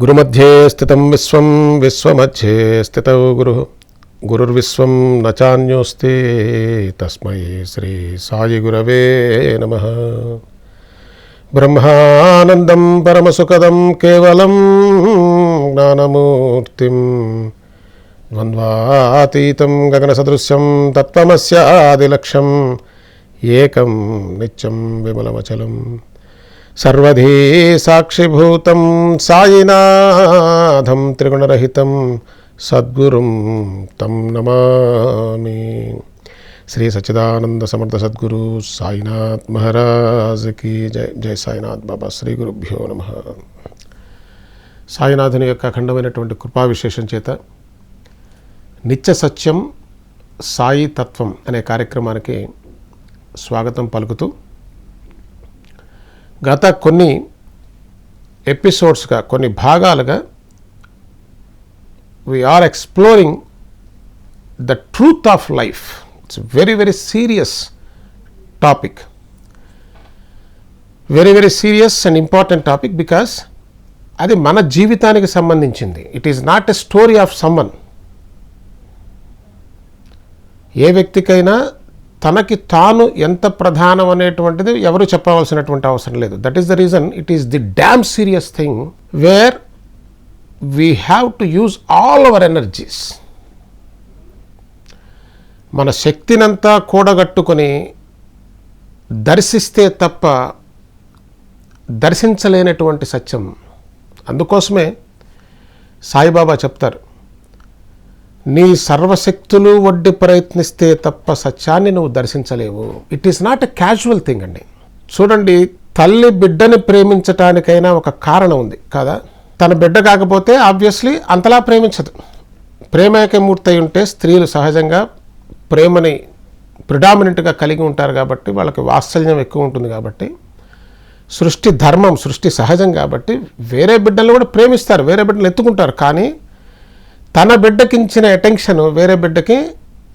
గురుమధ్యే స్థితం విశ్వం విశ్వమధ్యే స్థితౌ గురుర్విశ్వం న చాన్యోస్తి తస్మై శ్రీ సాయి గురవే నమః. బ్రహ్మానందం పరమసుఖదం కేవలం జ్ఞానమూర్తిం ద్వంద్వాతీతం గగనసదృశ్యం తత్వమస్యాదిలక్ష్యం ఏకం నిత్యం విమలమచలం సర్వధీ సాక్షిభూతం సాయినాథం త్రిగుణరహితం సద్గురుం తం నమామి. శ్రీ సచ్చిదానంద సమర్థ సద్గురు సాయినాథ్ మహారాజ్ కి జై. జై సాయినాథ్ బాబా. శ్రీ గురుభ్యో నమః. సాయినాథుని యొక్క అఖండమైనటువంటి కృపా విశేషం చేత నిత్య సత్యం సాయి తత్వం అనే కార్యక్రమానికి స్వాగతం పలుకుతూ గత కొన్ని ఎపిసోడ్స్గా కొన్ని భాగాలుగా we are exploring the truth of life. It's very very serious topic, very very serious and important topic because అది మన జీవితానికి సంబంధించింది. It is not a story of someone. ఏ వ్యక్తికైనా తనకి తాను ఎంత ప్రధానం అనేటువంటిది ఎవరు చెప్పవలసినటువంటి అవసరం లేదు. That is the reason it is the damn serious thing where we have to use all our energies. మన శక్తినంతా కూడగట్టుకొని దర్శిస్తే తప్ప దర్శించలేనటువంటి సత్యం. అందుకోసమే సాయిబాబా చెప్తారు, నీ సర్వశక్తులు వడ్డి ప్రయత్నిస్తే తప్ప సత్యాన్ని నువ్వు దర్శించలేవు. It is not a casual thing అండి. చూడండి, తల్లి బిడ్డని ప్రేమించటానికైనా ఒక కారణం ఉంది కదా. తన బిడ్డ కాకపోతే ఆబ్వియస్లీ అంతలా ప్రేమించదు. ప్రేమేకమూర్తి అయి ఉంటే స్త్రీలు సహజంగా ప్రేమని ప్రిడామినెంట్గా కలిగి ఉంటారు కాబట్టి వాళ్ళకి వాత్సల్యం ఎక్కువ ఉంటుంది కాబట్టి సృష్టి ధర్మం, సృష్టి సహజం కాబట్టి వేరే బిడ్డలు కూడా ప్రేమిస్తారు, వేరే బిడ్డలు ఎత్తుకుంటారు. కానీ తన బిడ్డకించిన అటెన్షన్ వేరే బిడ్డకి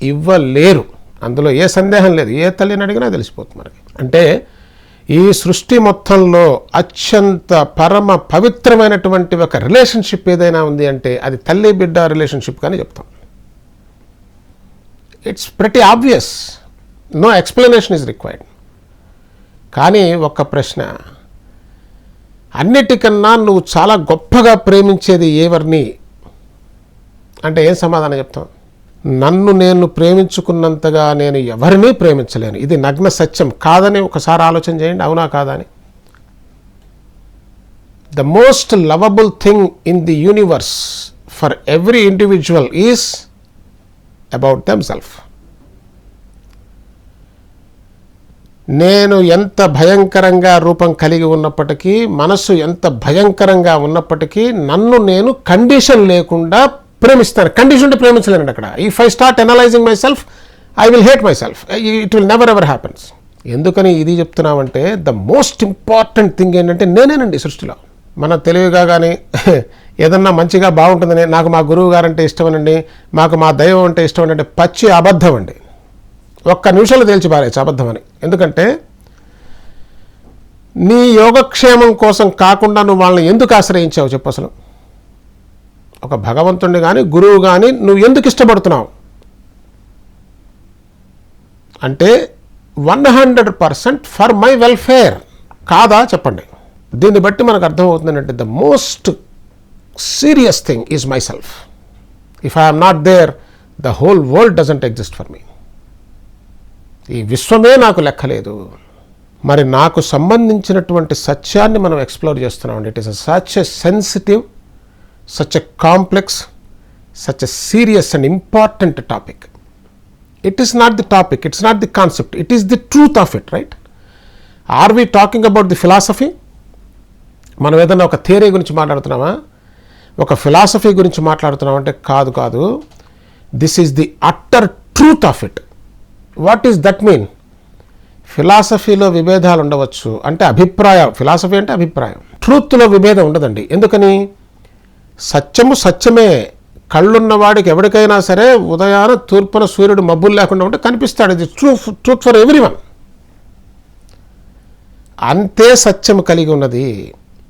ఇవ్వలేరు. అందులో ఏ సందేహం లేదు. ఏ తల్లిని అడిగినా తెలిసిపోతుంది మనకి. అంటే ఈ సృష్టి మొత్తంలో అత్యంత పరమ పవిత్రమైనటువంటి ఒక రిలేషన్షిప్ ఏదైనా ఉంది అంటే అది తల్లి బిడ్డ రిలేషన్షిప్ కానీ చెప్తాం. It's pretty obvious, no explanation is required. కానీ ఒక్క ప్రశ్న, అన్నిటికన్నా నువ్వు చాలా గొప్పగా ప్రేమించేది ఎవరిని అంటే ఏం సమాధానం చెప్తాం? నన్ను నేను ప్రేమించుకున్నంతగా నేను ఎవరినీ ప్రేమించలేను. ఇది నగ్న సత్యం. కాదని ఒకసారి ఆలోచన చేయండి, అవునా కాదా అని. The most lovable thing in the universe for every individual is about themself. నేను ఎంత భయంకరంగా రూపం కలిగి ఉన్నప్పటికీ, మనసు ఎంత భయంకరంగా ఉన్నప్పటికీ నన్ను నేను కండిషన్ లేకుండా ప్రేమిస్తాను. కండిషన్ ఉంటే ప్రేమించలేనండి అక్కడ. If I start analysing my self I will hate my self. It will never ever happens. ఎందుకని ఇది చెప్తున్నామంటే ద మోస్ట్ ఇంపార్టెంట్ థింగ్ ఏంటంటే నేనేనండి సృష్టిలో. మన తెలివిగా కానీ ఏదన్నా మంచిగా బాగుంటుందని నాకు మా గురువు గారంటే ఇష్టమనండి, మాకు మా దైవం అంటే ఇష్టం అంటే పచ్చి అబద్ధం అండి. ఒక్క నిమిషంలో తేల్చి పారేయచ్చు అబద్ధం అని. ఎందుకంటే నీ యోగక్షేమం కోసం కాకుండా నువ్వు వాళ్ళని ఎందుకు ఆశ్రయించావు చెప్పు అసలు? ఒక భగవంతుడిని కానీ గురువు కానీ నువ్వు ఎందుకు ఇష్టపడుతున్నావు అంటే 100% ఫర్ మై వెల్ఫేర్ కాదా చెప్పండి. దీన్ని బట్టి మనకు అర్థమవుతుంది అంటే the most serious thing is myself. If I'm not there the whole world doesn't exist for me. ఈ విశ్వమే నాకు లెక్కలేదు. మరి నాకు సంబంధించినటువంటి సత్యాన్ని మనం ఎక్స్ప్లోర్ చేస్తున్నామండి. It is such a sensitive, such a complex, such a serious and important topic. It is not the topic, it's not the concept, it is the truth of it, right? Are we talking about the philosophy? మనం ఏదైనా ఒక theory గురించి మాట్లాడుతున్నామా, ఒక philosophy గురించి మాట్లాడుతున్నాం అంటే కాదు. This is the utter truth of it. What is that mean? ఫిలాసఫీలో విభేదాలు ఉండవచ్చు అంటే అభిప్రాయం, ఫిలాసఫీ అంటే అభిప్రాయం. ట్రూత్లో విభేదం ఉండదండి. ఎందుకని? సత్యము సత్యమే. కళ్ళున్నవాడికి ఎవరికైనా సరే ఉదయాన తూర్పున సూర్యుడు మబ్బులు లేకుండా ఉంటే కనిపిస్తాడు. ఇది ట్రూత్ ఫర్ ఎవ్రీవన్. అంతే సత్యము కలిగి ఉన్నది.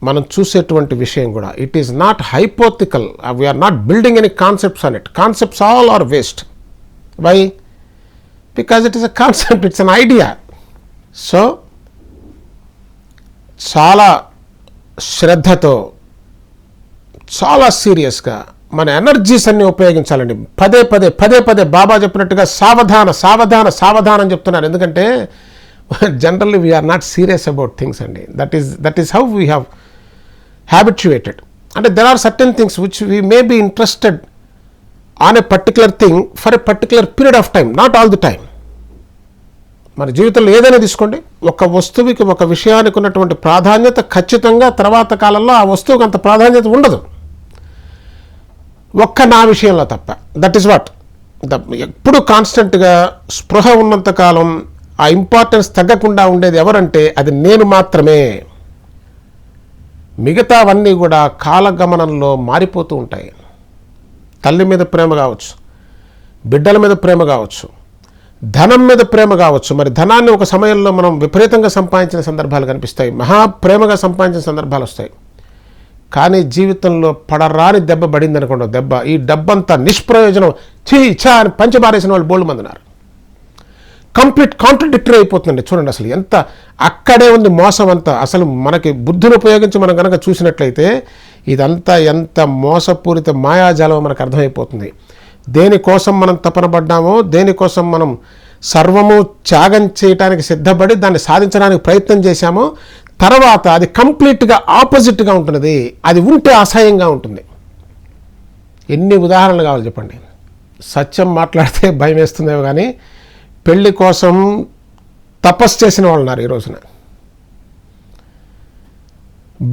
మనం చూసేటువంటి విషయం కూడా it is not hypothetical, we are not building any concepts on it. Concepts all are waste. Why? Because it is a concept, it's an idea. So చాలా శ్రద్ధతో, చాలా సీరియస్గా మన ఎనర్జీస్ అన్ని ఉపయోగించాలండి. పదే పదే బాబా చెప్పినట్టుగా సావధాన సావధాన సావధానం చెప్తున్నారు. ఎందుకంటే generally we are not serious about things అండి. That is how we have habituated. అంటే there are certain things which we may be interested on a particular thing for a particular period of time, not all the time. మన జీవితంలో ఏదైనా తీసుకోండి, ఒక వస్తువుకి, ఒక విషయానికి ఉన్నటువంటి ప్రాధాన్యత ఖచ్చితంగా తర్వాత కాలంలో ఆ వస్తువుకి అంత ప్రాధాన్యత ఉండదు, ఒక్క నా విషయంలో తప్ప. దట్ ఈస్ వాట్ ఎప్పుడు కాన్స్టెంట్గా స్పృహ ఉన్నంతకాలం ఆ ఇంపార్టెన్స్ తగ్గకుండా ఉండేది ఎవరంటే అది నేను మాత్రమే. మిగతావన్నీ కూడా కాలగమనంలో మారిపోతూ ఉంటాయి. తల్లి మీద ప్రేమ కావచ్చు, బిడ్డల మీద ప్రేమ కావచ్చు, ధనం మీద ప్రేమ కావచ్చు. మరి ధనాన్ని ఒక సమయంలో మనం విపరీతంగా సంపాదించిన సందర్భాలు కనిపిస్తాయి, మహాప్రేమగా సంపాదించిన సందర్భాలు వస్తాయి. కానీ జీవితంలో పడరాని దెబ్బ పడింది అనుకోండి, దెబ్బ, ఈ డబ్బంతా నిష్ప్రయోజనం, ఛా అని పంచబారేసిన వాళ్ళు బోల్డ్ మంది ఉన్నారు. కంప్లీట్ కాంట్రడిక్టరీ అయిపోతుందండి. చూడండి అసలు ఎంత అక్కడే ఉంది మోసం అంతా. అసలు మనకి బుద్ధిని ఉపయోగించి మనం కనుక చూసినట్లయితే ఇదంతా ఎంత మోసపూరిత మాయాజాలం మనకు అర్థమైపోతుంది. దేనికోసం మనం తపన పడ్డామో, దేనికోసం మనం సర్వము త్యాగం చేయడానికి సిద్ధపడి దాన్ని సాధించడానికి ప్రయత్నం చేశామో, తర్వాత అది కంప్లీట్గా ఆపోజిట్గా ఉంటున్నది. అది ఉంటే అసహ్యంగా ఉంటుంది. ఎన్ని ఉదాహరణలు కావాలి చెప్పండి. సత్యం మాట్లాడితే భయం వేస్తుందేమో కానీ పెళ్లి కోసం తపస్సు చేసిన వాళ్ళు ఉన్నారు ఈ రోజున.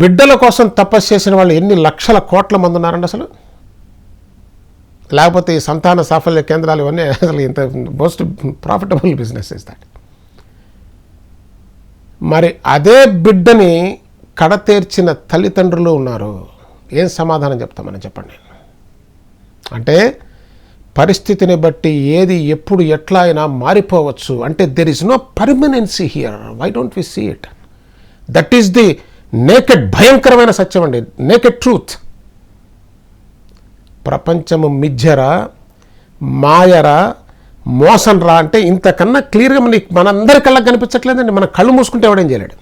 బిడ్డల కోసం తపస్సు చేసిన వాళ్ళు ఎన్ని లక్షల కోట్ల మంది ఉన్నారండి అసలు. లేకపోతే ఈ సంతాన సాఫల్య కేంద్రాలు ఇవన్నీ అసలు ఇంత most profitable business is that. మరి అదే బిడ్డని కడతేర్చిన తల్లిదండ్రులు ఉన్నారు. ఏం సమాధానం చెప్తామని చెప్పండి. అంటే పరిస్థితిని బట్టి ఏది ఎప్పుడు ఎట్లా అయినా మారిపోవచ్చు. అంటే there is no permanency here. Why don't we see it? That is the naked, భయంకరమైన సత్యం అండి, నేకెడ్ ట్రూత్. ప్రపంచము మిథ్యరా, మాయరా, మోసం రా అంటే ఇంతకన్నా క్లియర్గా మనందరి కళ్ళకి కనిపించట్లేదండి. మన కళ్ళు మూసుకుంటే ఎవడేం చేయలేడు.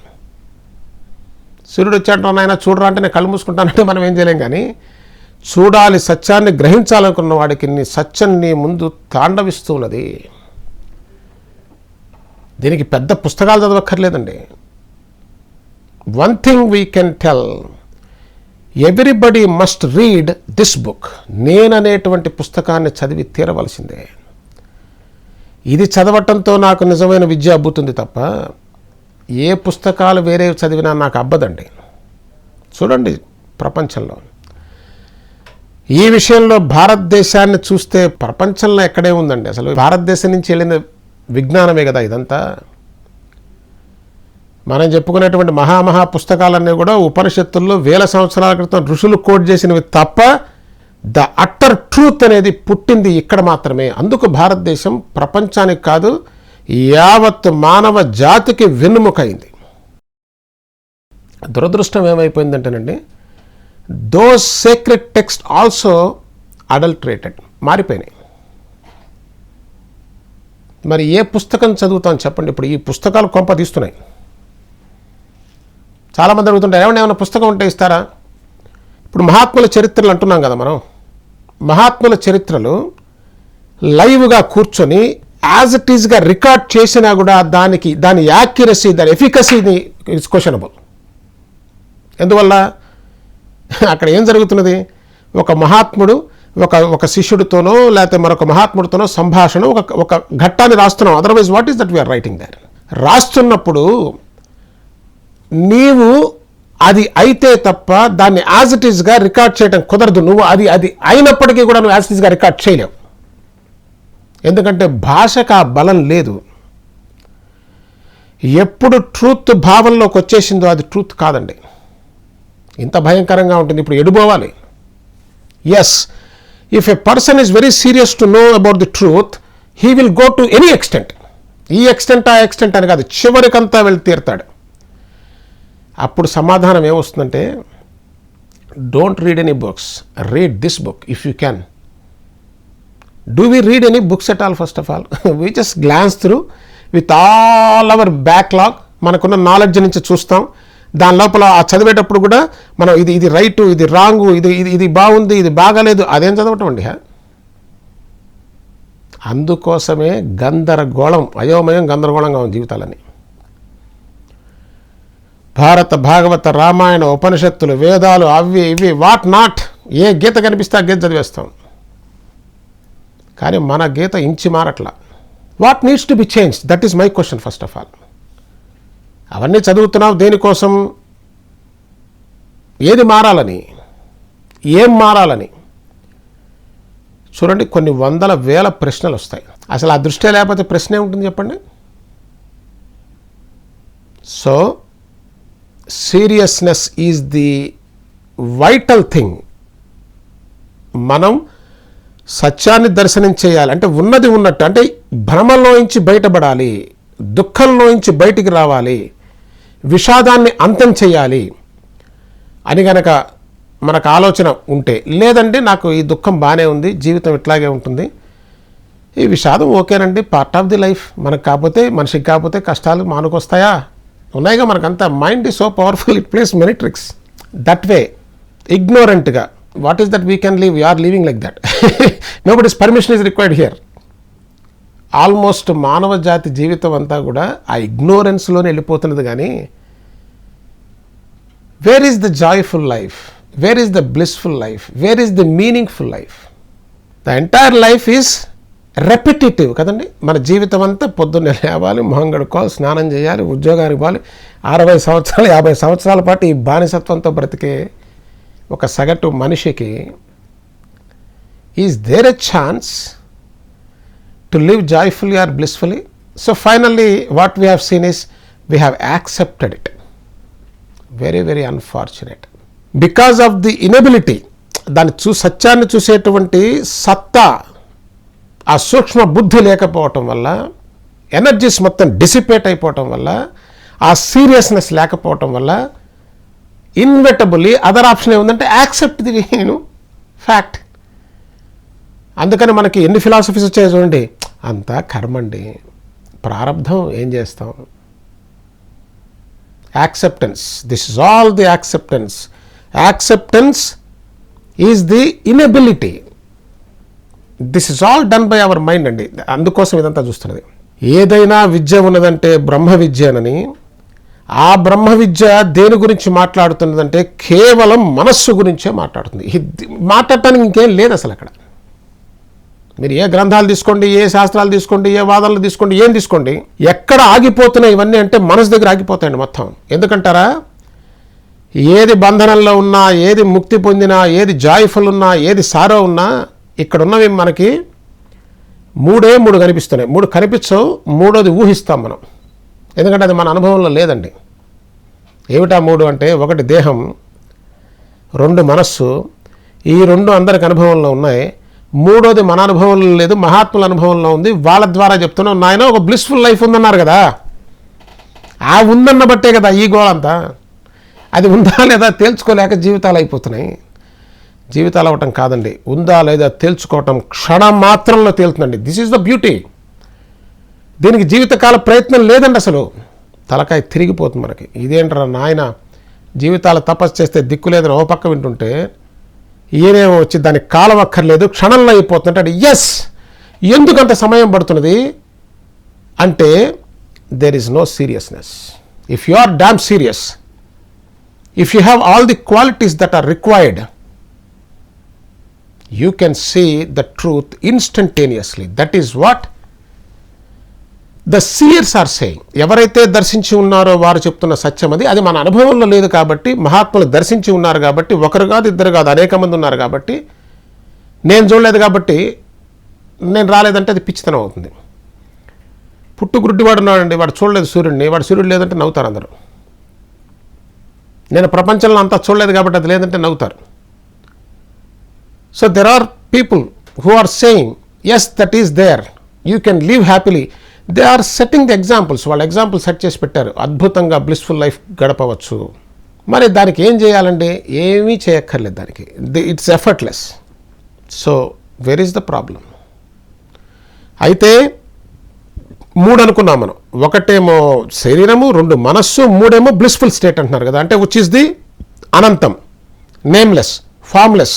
సూర్యుడు వచ్చాడు నాయన చూడరా అంటే నేను కళ్ళు మూసుకుంటానంటే మనం ఏం చేయలేం. కానీ చూడాలి, సత్యాన్ని గ్రహించాలనుకున్న వాడికి సత్యం నీ ముందు తాండవిస్తూ ఉన్నది. దీనికి పెద్ద పుస్తకాలు చదవక్కర్లేదండి. One thing we can tell, everybody must read this book. నేననేటువంటి పుస్తకాన్ని చదివి తీరవలసిందే. ఇది చదవటంతో నాకు నిజమైన విద్య అబ్బుతుంది తప్ప ఏ పుస్తకాలు వేరే చదివినా నాకు అబ్బదండి. చూడండి ప్రపంచంలో ఈ విషయంలో భారతదేశాన్ని చూస్తే ప్రపంచంలో ఎక్కడే ఉందండి. అసలు భారతదేశం నుంచి వెళ్ళిన విజ్ఞానమే కదా ఇదంతా. మనం చెప్పుకునేటువంటి మహామహా పుస్తకాలన్నీ కూడా ఉపనిషత్తుల్లో వేల సంవత్సరాల క్రితం ఋషులు కోట్ చేసినవి తప్ప ద అట్టర్ ట్రూత్ అనేది పుట్టింది ఇక్కడ మాత్రమే. అందుకు భారతదేశం ప్రపంచానికి కాదు యావత్ మానవ జాతికి వెన్నుముకైంది. దురదృష్టం ఏమైపోయిందంటేనండి, those sacred text also adulterated, మారిపోయినాయి. మరి ఏ పుస్తకం చదువుతాను చెప్పండి. ఇప్పుడు ఈ పుస్తకాలు కొంప తీస్తున్నాయి. చాలామంది అడుగుతుంటారు, ఏమైనా పుస్తకం ఉంటే ఇస్తారా? ఇప్పుడు మహాత్ముల చరిత్రలు అంటున్నాం కదా మనం. మహాత్ముల చరిత్రలు లైవ్గా కూర్చొని యాజ్ ఇట్ ఈజ్గా రికార్డ్ చేసినా కూడా దాని యాక్యురసీ, దాని ఎఫికసీని ఇట్స్ క్వశ్చనబుల్. ఎందువల్ల అక్కడ ఏం జరుగుతున్నది? ఒక మహాత్ముడు ఒక శిష్యుడితోనో లేకపోతే మరొక మహాత్ముడితోనో సంభాషణ, ఒక ఘట్టాన్ని రాస్తున్నాం. Otherwise what is that we are writing there? రాస్తున్నప్పుడు నీవు అది అయితే తప్ప దాన్ని యాజ్ ఇట్ ఈస్గా రికార్డ్ చేయడం కుదరదు. నువ్వు అది అయినప్పటికీ కూడా నువ్వు యాజ్ ఇట్ ఈస్గా రికార్డ్ చేయలేవు. ఎందుకంటే భాషకు ఆ బలం లేదు. ఎప్పుడు ట్రూత్ భావంలోకి వచ్చేసిందో అది ట్రూత్ కాదండి. ఇంత భయంకరంగా ఉంటుంది. ఇప్పుడు ఎడుపోవాలి. Yes, if a person is very serious to know about the truth, he will go to any extent. ఈ ఎక్స్టెంట్ ఆ ఎక్స్టెంట్ అని కాదు, చివరికంతా వెళ్ళి తీరుతాడు. అప్పుడు సమాధానం ఏమొస్తుందంటే, don't read any books, read this book if you can. Do we read any books at all? First of all we just glance through with all our backlog. మనకున్న నాలెడ్జ్ నుంచి చూస్తాం. దాని లోపల ఆ చదివేటప్పుడు కూడా మనం ఇది రైటు, ఇది రాంగు, ఇది బాగుంది, ఇది బాగాలేదు, అదేం చదవటం అండి. అందుకోసమే గందరగోళం, అయోమయం గందరగోళంగా ఉంది జీవితాలని. భారత, భాగవత, రామాయణ, ఉపనిషత్తులు, వేదాలు, అవి ఇవి వాట్ నాట్, ఏ గీత కనిపిస్తే ఆ గీత చదివేస్తాం. కానీ మన గీత ఇంచి మారట్లా. What needs to be change? That is my question first of all. అవన్నీ చదువుతున్నావు దేనికోసం? ఏది మారాలని, ఏం మారాలని? చూడండి, కొన్ని వందల వేల ప్రశ్నలు వస్తాయి. అసలు ఆ దృష్టి లేకపోతే ప్రశ్న ఏముంటుంది చెప్పండి? So seriousness is the vital thing. మనం సత్యాన్ని దర్శనం చేయాలి అంటే ఉన్నది ఉన్నట్టు, అంటే భ్రమలోంచి బయటపడాలి, దుఃఖంలోంచి బయటికి రావాలి, విషాదాన్ని అంతం చేయాలి అని గనక మనకు ఆలోచన ఉంటే, లేదంటే నాకు ఈ దుఃఖం బాగానే ఉంది, జీవితం ఇట్లాగే ఉంటుంది, ఈ విషాదం ఓకేనండి, పార్ట్ ఆఫ్ ది లైఫ్, మనకు కాకపోతే, మనిషికి కాకపోతే కష్టాలు మానుకొస్తాయా? ఉన్నాయిగా మనకంతా. Mind is so powerful, it plays many tricks. That way ఇగ్నోరెంట్గా what is that we can live, you are living like that. Nobody's permission is required here. Almost మానవ జాతి జీవితం అంతా కూడా ఆ ఇగ్నోరెన్స్లోనే వెళ్ళిపోతున్నది. కానీ where is the joyful life, where is the blissful life, where is the meaningful life? The entire life is repetitive కదండి. మన జీవితం అంతా పొద్దున్నే లేవాలి, మొహం కడుక్కోవాలి, స్నానం చేయాలి, ఉద్యోగానికి పోవాలి, 60 సంవత్సరాలు 50 సంవత్సరాల పాటు ఈ బానిసత్వంతో బ్రతికే ఒక సగటు మనిషికి is there a chance to live joyfully or blissfully? So finally what we have seen is we have accepted it. Very, very unfortunate. Because of the inability, దాన్ని సత్యాన్ని చూసేటువంటి సత్తా, ఆ సూక్ష్మ బుద్ధి లేకపోవటం వల్ల, ఎనర్జీస్ మొత్తం డిసిపేట్ అయిపోవటం వల్ల, ఆ సీరియస్నెస్ లేకపోవటం వల్ల, ఇన్వెటబుల్లీ అదర్ ఆప్షన్ ఏముందంటే యాక్సెప్ట్ ది ఫ్యాక్ట్. అందుకని మనకి ఎన్ని ఫిలాసఫీస్ వచ్చాయో చూడండి, అంతా కర్మండి, ప్రారంధం, ఏం చేస్తాం. Acceptance, this is all the acceptance. Acceptance is the inability. This is all done by our mind అండి. అందుకోసం ఇదంతా చూస్తున్నది. ఏదైనా విద్య ఉన్నదంటే బ్రహ్మ విద్యనని, ఆ బ్రహ్మ విద్య దేని గురించి మాట్లాడుతున్నదంటే కేవలం మనస్సు గురించే మాట్లాడుతుంది. మాట్లాడటానికి ఇంకేం లేదు అసలు అక్కడ. మీరు ఏ గ్రంథాలు తీసుకోండి, ఏ శాస్త్రాలు తీసుకోండి, ఏ వాదనలు తీసుకోండి, ఏం తీసుకోండి, ఎక్కడ ఆగిపోతున్నాయి ఇవన్నీ అంటే మనసు దగ్గర ఆగిపోతాయండి మొత్తం. ఎందుకంటారా, ఏది బంధనంలో ఉన్నా, ఏది ముక్తి పొందినా, ఏది జాయ్ఫుల్ ఉన్నా, ఏది సారో ఉన్నా, ఇక్కడ ఉన్నవి మనకి 3 కనిపిస్తున్నాయి. 3 కనిపించవు, 3వది ఊహిస్తాం మనం. ఎందుకంటే అది మన అనుభవంలో లేదండి. ఏమిటా 3 అంటే, 1 దేహం, 2 మనస్సు. ఈ 2 అందరికి అనుభవంలో ఉన్నాయి. 3వది మన అనుభవంలో లేదు, మహాత్ముల అనుభవంలో ఉంది. వాళ్ళ ద్వారా చెప్తున్నాం, నాయన ఒక బ్లిస్ఫుల్ లైఫ్ ఉందన్నారు కదా, ఆ ఉందన్న బట్టే కదా ఈ గోళంతా. అది ఉందా లేదా తేల్చుకోలేక జీవితాలు అయిపోతున్నాయి. జీవితాలు అవ్వటం కాదండి, ఉందా లేదా తేల్చుకోవటం క్షణం మాత్రంలో తేలుతుందండి. This is the beauty. దీనికి జీవితకాల ప్రయత్నం లేదండి అసలు. తలకాయ తిరిగిపోతుంది మనకి. ఇదేంట్రా నాయన, జీవితాలు తపస్సు చేస్తే దిక్కు లేదని ఓ పక్క వింటుంటే, ఈయనేమో వచ్చి దానికి కాలం అక్కర్లేదు, క్షణంలో అయిపోతుంటాడు. ఎస్, ఎందుకంత సమయం పడుతున్నది అంటే there is no seriousness. If you are damn serious, if you have all the qualities that are required, you can see the truth instantaneously. That is what the seers are saying. ఎవరైతే దర్శించి ఉన్నారో వారు చెప్తున్న సత్యం అది. అది మన అనుభవంలో లేదు కాబట్టి, మహాత్ములు దర్శించి ఉన్నారు కాబట్టి, ఒకరు కాదు, ఇద్దరు కాదు, అనేక మంది ఉన్నారు కాబట్టి, నేను చూడలేదు కాబట్టి నేను రాలేదంటే అది పిచ్చితనం అవుతుంది. పుట్టుగుడ్డివాడు ఉన్నాడండి, వాడు చూడలేదు సూర్యుడిని, వాడు సూర్యుడు లేదంటే నవ్వుతారు అందరూ. నేను ప్రపంచంలో అంతా చూడలేదు కాబట్టి అది లేదంటే నవ్వుతారు. So there are people who are saying yes that is there, you can live happily. They are setting the examples. వాళ్ళు ఎగ్జాంపుల్ సెట్ చేసి పెట్టారు. అద్భుతంగా బ్లిస్ఫుల్ లైఫ్ గడపవచ్చు. మరి దానికి ఏం చేయాలండి? ఏమీ చేయక్కర్లేదు దానికి. It's effortless. So where is the problem? అయితే 3 అనుకున్నాం మనం. 1 శరీరము, 2 మనస్సు, 3 బ్లిస్ఫుల్ స్టేట్ అంటున్నారు కదా. అంటే విచ్ ఈస్ ది అనంతం, nameless, formless,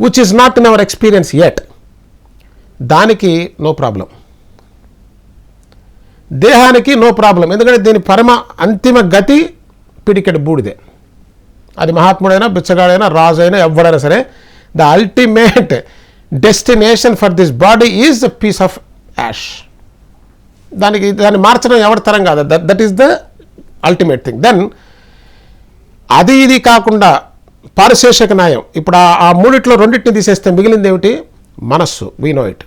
which is not in our experience yet. దానికి నో ప్రాబ్లం. దేహానికి నో ప్రాబ్లం. ఎందుకంటే దీని అంతిమ గతి పిడికెడు బూడిదే. అది మహాత్ముడైనా, బిచ్చగాడైనా, రాజు అయినా, ఎవడైనా సరే, the ultimate destination for this body is the piece of ash. దాన్ని మార్చడం ఎవరి తరం కాదు. That is the ultimate thing. Then అది ఇది కాకుండా పారిశేషక న్యాయం. ఇప్పుడు ఆ 3 2 తీసేస్తే మిగిలింది ఏమిటి? మనస్సు. We know it,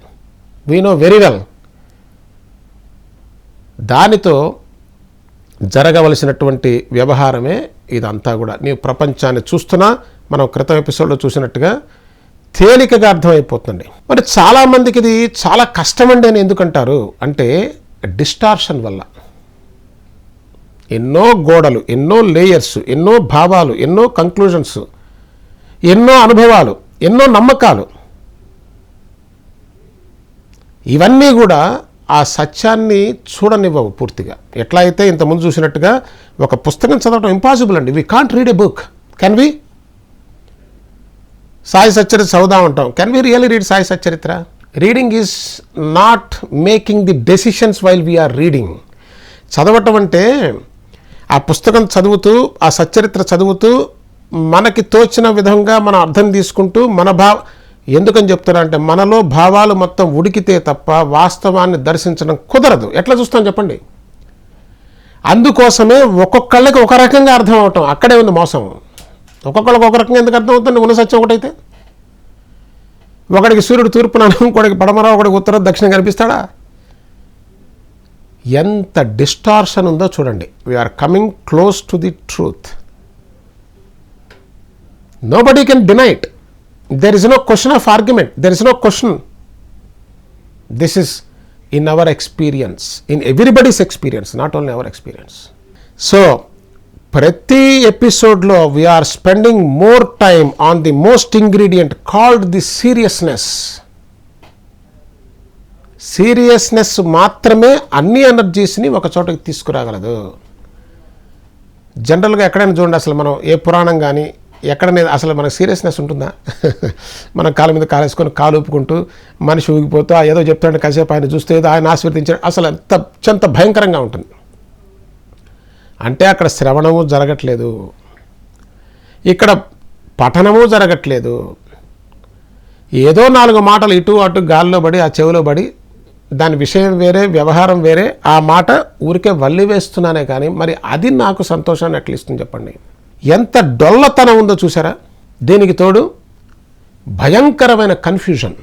we know very well. దానితో జరగవలసినటువంటి వ్యవహారమే ఇదంతా కూడా. నీవు ప్రపంచాన్ని చూస్తున్నా, మనం క్రితం ఎపిసోడ్లో చూసినట్టుగా తేలికగా అర్థమైపోతుంది. మరి చాలామందికి ఇది చాలా కష్టమండి అని ఎందుకంటారు అంటే, డిస్టార్షన్ వల్ల. ఎన్నో గోడలు, ఎన్నో లేయర్స్, ఎన్నో భావాలు, ఎన్నో కంక్లూజన్స్, ఎన్నో అనుభవాలు, ఎన్నో నమ్మకాలు, ఇవన్నీ కూడా ఆ సత్యాన్ని చూడనివ్వవు పూర్తిగా. ఎట్లా అయితే ఇంతకుముందు చూసినట్టుగా ఒక పుస్తకం చదవడం ఇంపాసిబుల్ అండి. We can't read a book. Can we? Sai Satcharitra చదువుదాం అంటాం. Can we really read Sai Satcharitra? Reading is not making the decisions while we are reading. చదవటం అంటే ఆ పుస్తకం చదువుతూ, ఆ సచ్చరిత్ర చదువుతూ, మనకి తోచిన విధంగా మనం అర్థం తీసుకుంటూ, ఎందుకని చెప్తున్నా అంటే, మనలో భావాలు మొత్తం ఉడికితే తప్ప వాస్తవాన్ని దర్శించడం కుదరదు. ఎట్లా చూస్తాం చెప్పండి? అందుకోసమే ఒక్కొక్కళ్ళకి ఒక రకంగా అర్థం అవటం. అక్కడే ఉంది మోసం. ఒక్కొక్కళ్ళకి ఒక రకంగా ఎందుకు అర్థం అవుతుంది? ఉన్న సత్యం ఒకటైతే. ఒకడికి సూర్యుడు తూర్పున, ఇంకొకడికి పడమర, ఒకడికి ఉత్తరం దక్షిణం కనిపిస్తాడా? ఎంత డిస్టార్షన్ ఉందో చూడండి. We're coming close to the truth. Nobody can deny it. There is no question of argument. There is no question. This is in our experience, in everybody's experience, not only our experience. So, ప్రతి ఎపిసోడ్లో we are spending more time on the most ingredient called the seriousness. Seriousness మాత్రమే అన్ని ఎనర్జీస్ని ఒక చోటకి తీసుకురాగలదు. జనరల్గా ఎక్కడైనా చూడండి, అసలు మనం ఏ పురాణం కానీ ఎక్కడనే అసలు మనకు సీరియస్నెస్ ఉంటుందా? మనం కాళ్ళ మీద కాలేసుకొని కాలు ఊపుకుంటూ మనిషి ఊగిపోతూ ఏదో చెప్తాడు, కాసేపు ఆయన చూస్తే ఏదో ఆయన ఆశీర్వదించాడు. అసలు ఎంత భయంకరంగా ఉంటుంది అంటే, అక్కడ శ్రవణము జరగట్లేదు, ఇక్కడ పఠనము జరగట్లేదు. ఏదో 4 మాటలు ఇటు అటు గాల్లో పడి, ఆ చెవిలో పడి, దాని విషయం వేరే, వ్యవహారం వేరే. ఆ మాట ఊరికే వల్లి వేస్తున్నానే కానీ మరి అది నాకు సంతోషాన్ని ఎట్లా ఇస్తుంది చెప్పండి? ఎంత డొల్లతనం ఉందో చూసారా? దీనికి తోడు భయంకరమైన confusion.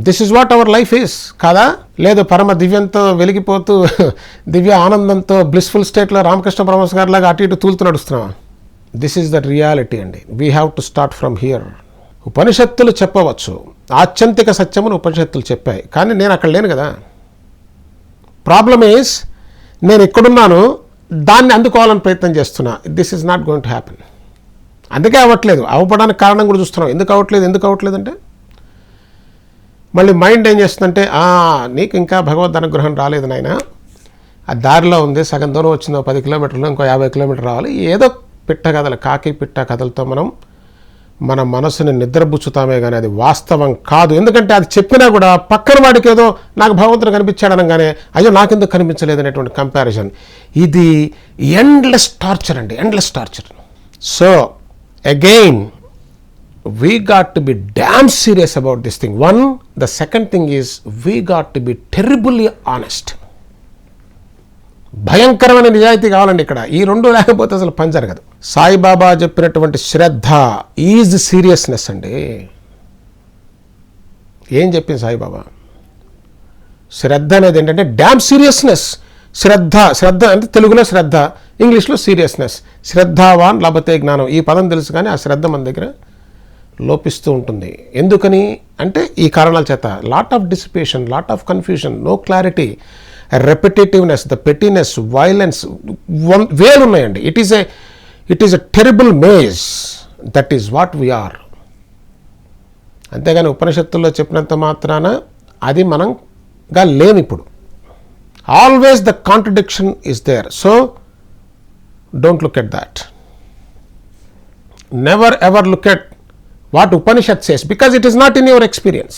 This is what our life is కాదా? లేదు పరమ దివ్యంతో వెలిగిపోతూ దివ్య ఆనందంతో బ్లిస్ఫుల్ స్టేట్లో రామకృష్ణ పరమహంస గారి లాగా అటు ఇటు తూలుతూ నడుస్తున్నావా? దిస్ ఈజ్ ద రియాలిటీ అండి. We have to start from here. ఉపనిషత్తులు చెప్పవచ్చు, ఆత్యంతిక సత్యమును ఉపనిషత్తులు చెప్పాయి, కానీ నేను అక్కడ లేను కదా. ప్రాబ్లమ్ ఈజ్, నేను ఎక్కడున్నాను, దాన్ని అందుకోవాలని ప్రయత్నం చేస్తున్నా. This is not going to happen. అందుకే అవ్వట్లేదు. అవ్వడానికి కారణం కూడా చూస్తున్నాం. ఎందుకు అవ్వట్లేదు అంటే, మళ్ళీ మైండ్ ఏం చేస్తుందంటే, నీకు ఇంకా భగవద్ అనుగ్రహం రాలేదు నాయన, ఆ దారిలో ఉంది, సగం దూరం వచ్చిందో 10 కిలోమీటర్లు, ఇంకో 50 కిలోమీటర్లు రావాలి. ఏదో పిట్ట కథలు, కాకి పిట్ట కథలతో మనం మన మనసుని నిద్రపుచ్చుతామే కానీ అది వాస్తవం కాదు. ఎందుకంటే అది చెప్పినా కూడా పక్కన వాడికి ఏదో నాకు భగవంతుడు కనిపించాడనగానే అయ్యో నాకెందుకు కనిపించలేదు అనేటువంటి కంపారిజన్. ఇది ఎండ్లెస్ టార్చర్ అండి, endless torture. So again we got to be damn serious about this thing. One, the second thing is we got to be terribly honest. భయంకరమైన నిజాయితీ కావాలండి ఇక్కడ. ఈ 2 లేకపోతే అసలు పని జరగదు. సాయిబాబా చెప్పినటువంటి శ్రద్ధ ఈజ్ సీరియస్నెస్ అండి. ఏం చెప్పింది సాయిబాబా? శ్రద్ధ అనేది ఏంటంటే డ్యామ్ సీరియస్నెస్. శ్రద్ధ అంటే తెలుగులో శ్రద్ధ, ఇంగ్లీష్లో సీరియస్నెస్. శ్రద్ధావాన్ లభతే జ్ఞానం. ఈ పదం తెలుసు కానీ ఆ శ్రద్ధ మన దగ్గర లోపిస్తూ ఉంటుంది. ఎందుకని అంటే ఈ కారణాల చేత. Lot of dissipation, lot of confusion, no clarity. Repetitiveness, the pettiness, violence వేలున్నాయండి. It is a terrible maze. That is what we are. అంతేగాని ఉపనిషత్తుల్లో చెప్పినంత మాత్రాన అది మనంగా లేము ఇప్పుడు. Always the contradiction is there. So don't look at that. Never ever look at what Upanishad says, because it is not in your experience.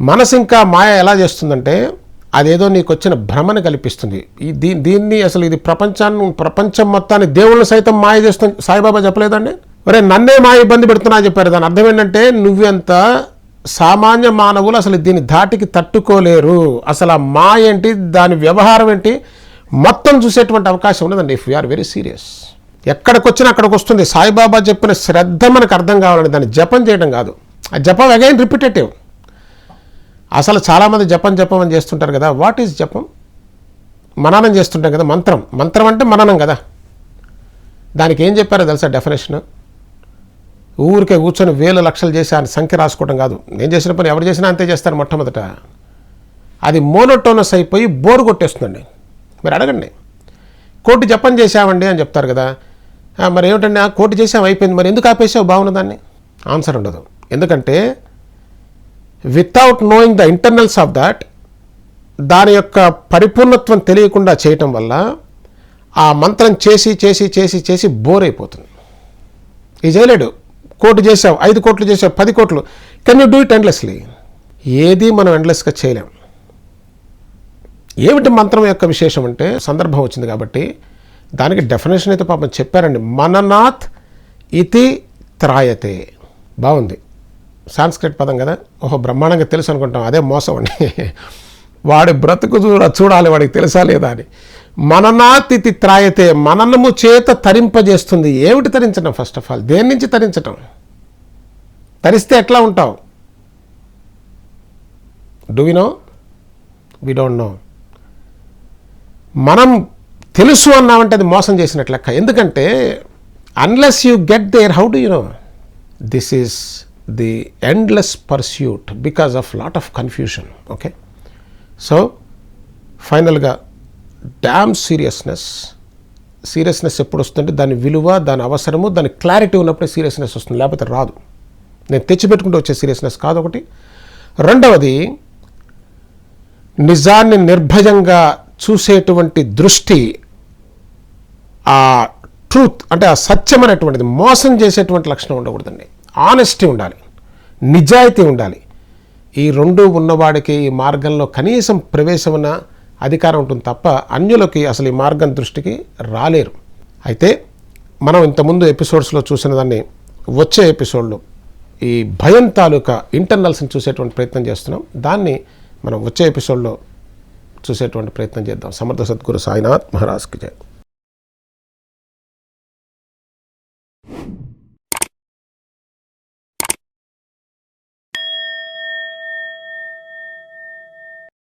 మనసు ఇంకా మాయ ఎలా చేస్తుందంటే అదేదో నీకు వచ్చిన భ్రమను కల్పిస్తుంది. దీన్ని అసలు ఇది ప్రపంచం మొత్తాన్ని దేవుళ్ళు సైతం మాయ చేస్తుంది. సాయిబాబా చెప్పలేదండి, ఒరే నన్నే మాయ ఇబ్బంది పెడుతున్నా చెప్పారు. దాని అర్థం ఏంటంటే నువ్వెంత సామాన్య మానవులు అసలు దీన్ని ధాటికి తట్టుకోలేరు. అసలు ఆ మాయ ఏంటి, దాని వ్యవహారం ఏంటి మొత్తం చూసేటువంటి అవకాశం ఉండదండి ఇఫ్ వీఆర్ వెరీ సీరియస్. ఎక్కడికి వచ్చినా అక్కడికి వస్తుంది. సాయిబాబా చెప్పిన శ్రద్ధ మనకు అర్థం కావాలండి, దాన్ని జపం చేయడం కాదు. ఆ జపం అగైన్ రిపిటేటివ్. అసలు చాలామంది జపం అని చేస్తుంటారు కదా. వాట్ ఈజ్ జపం? మననం చేస్తుంటాం కదా. మంత్రం అంటే మననం కదా. దానికి ఏం చెప్పారో తెలుసా డెఫినేషన్? ఊరికే కూర్చొని వేల లక్షలు చేసి ఆయన సంఖ్య రాసుకోవడం కాదు. నేను చేసిన పని ఎవరు చేసినా అంతే చేస్తారు మొట్టమొదట. అది మోనోటోనస్ అయిపోయి బోరు కొట్టేస్తుందండి. మీరు అడగండి, కోటి జపం చేసామండి అని చెప్తారు కదా. మరి ఏమిటండి, కోటి చేసాం అయిపోయింది, మరి ఎందుకు ఆపేసావు బాగున్న దాన్ని? ఆన్సర్ ఉండదు. ఎందుకంటే without knowing the internals of that, దాని యొక్క పరిపూర్ణత్వం తెలియకుండా చేయటం వల్ల ఆ మంత్రం చేసి చేసి చేసి చేసి బోర్ అయిపోతుంది. ఇది చేయలేడు. కోటి చేసావు, 5 కోట్లు చేసావు, 10 కోట్లు. Can you do it endlessly? ఏది మనం ఎండ్లెస్గా చేయలేం. ఏమిటి మంత్రం యొక్క విశేషం అంటే, సందర్భం వచ్చింది కాబట్టి దానికి డెఫినేషన్ అయితే పాపం చెప్పారండి. మననాత్ ఇతి త్రాయతే. బాగుంది, సాంస్క్రిట్ పదం కదా. ఓహో బ్రహ్మాండంగా తెలుసు అనుకుంటాం, అదే మోసం అండి. వాడి బ్రతుకు చూడాలి, వాడికి తెలుసా లేదా అని. మననాత్ ఇతి త్రాయతే, మననము చేత తరింపజేస్తుంది. ఏమిటి తరించడం? ఫస్ట్ ఆఫ్ ఆల్ దేని నుంచి తరించటం? తరిస్తే ఎట్లా ఉంటావు? Do we know? We don't know. మనం తెలుసు అన్నామంటే అది మోసం చేసినట్లు లెక్క. ఎందుకంటే unless you get there, how do you know? This is the endless pursuit because of lot of confusion. Okay, so ఫైనల్గా డ్యామ్ సీరియస్నెస్ ఎప్పుడు వస్తుంటే దాని విలువ, దాని అవసరము, దాని క్లారిటీ ఉన్నప్పుడే సీరియస్నెస్ వస్తుంది, లేకపోతే రాదు. నేను తెచ్చిపెట్టుకుంటూ వచ్చే సీరియస్నెస్ కాదు ఒకటి. రెండవది, నిజాన్ని నిర్భయంగా చూసేటువంటి దృష్టి, ఆ ట్రూత్ అంటే ఆ సత్యం అనేటువంటిది మోసం చేసేటువంటి లక్షణం ఉండకూడదండి. ఆనెస్టీ ఉండాలి, నిజాయితీ ఉండాలి. ఈ రెండు ఉన్నవాడికి ఈ మార్గంలో కనీసం ప్రవేశమైన అధికారం ఉంటుంది తప్ప అన్యులకి అసలు ఈ మార్గం దృష్టికి రాలేరు. అయితే మనం ఇంతకుముందు ఎపిసోడ్స్లో చూసిన దాన్ని వచ్చే ఎపిసోడ్లో ఈ భయం తాలూకా ఇంటర్నల్స్ని చూసేటువంటి ప్రయత్నం చేస్తున్నాం. దాన్ని మనం వచ్చే ఎపిసోడ్లో చూసేటువంటి ప్రయత్నం చేద్దాం. సమర్థ సద్గురు సాయినాథ్ మహారాజ్కి జై.